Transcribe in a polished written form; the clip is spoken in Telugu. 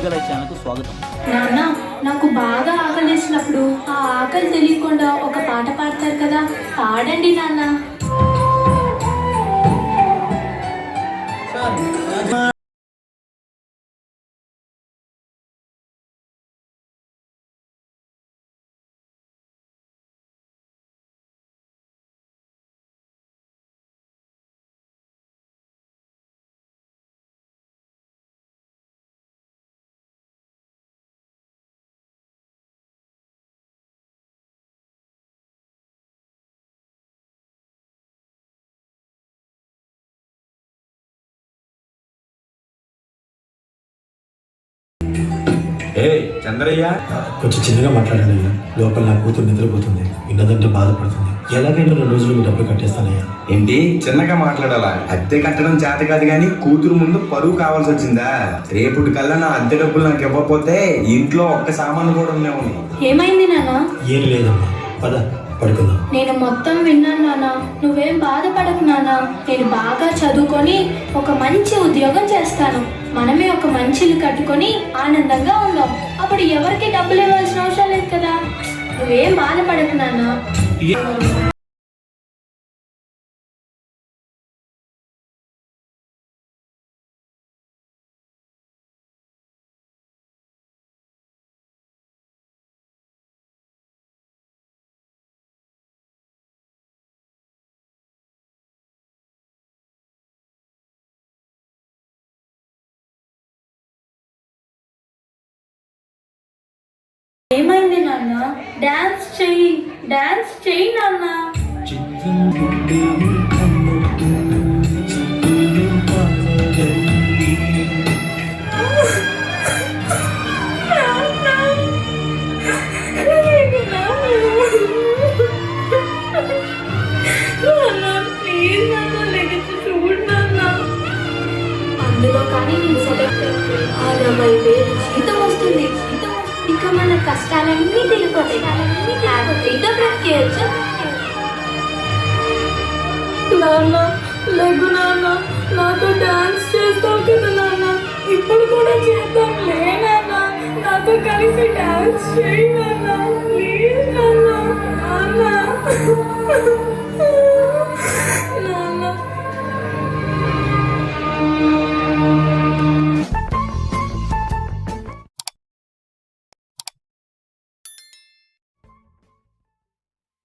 తెలుగు లైఫ్ ఛానల్కు స్వాగతం. నాన్న, నాకు బాగా ఆకలిసినప్పుడు ఆ ఆకలి తెలియకుండా ఒక పాట పాడతారు కదా, పాడండి నాన్న. ఏ చంద్రయ్య, కొంచెం చిన్నగా మాట్లాడండి అయ్యా. లోపల నా కూతురు నిద్రపోతుంది, విన్నదంటే బాధపడుతుంది. ఎలాగైనా 2 రోజులు మీ డబ్బులు కట్టేస్తానయ్యా. ఏంటి చిన్నగా మాట్లాడాలా? అద్దె కట్టడం చేత కాదు గాని కూతురు ముందు పరువు కావాల్సి వచ్చిందా? రేపటి కల్లా నా అద్దె డబ్బులు నాకు ఇవ్వకపోతే ఇంట్లో ఒక్క సామాను కూడా ఉండేవు. ఏమైంది నాన్న? ఏం లేదమ్మా, పద పడుకుందాం. నేను మొత్తం విన్నాను నాన్న, నువ్వేం బాధపడకు నాన్న. నేను బాగా చదువుకొని ఒక మంచి ఉద్యోగం చేస్తాను. మనమే ఒక మంచి ఇల్లు కట్టుకొని ఆనందంగా ఉందాం. అప్పుడు ఎవరికి డబ్బులు ఇవ్వాల్సిన అవసరం లేదు కదా. నువ్వేం బాధపడకు నాన్న. ఏమైంది నాన్న? డాన్స్ చెయ్యి, డాన్స్ చెయ్యి నాన్న. అందులో కానీ నేను సెలెక్ట్ 60,000 జీతం వస్తుంది. ఇక మన కష్టాలన్నీ తెలిపోతాయి. హ్యాపీగా బ్రతికేయచ్చు. నాన్న లేకు నాన్న, నాతో డాన్స్ చేస్తావు కదా నాన్న, ఇప్పుడు కూడా చేద్దాం లే నాన్న. నాతో కలిసి డాన్స్ చేయి నాన్న, ప్లీజ్ నాన్న.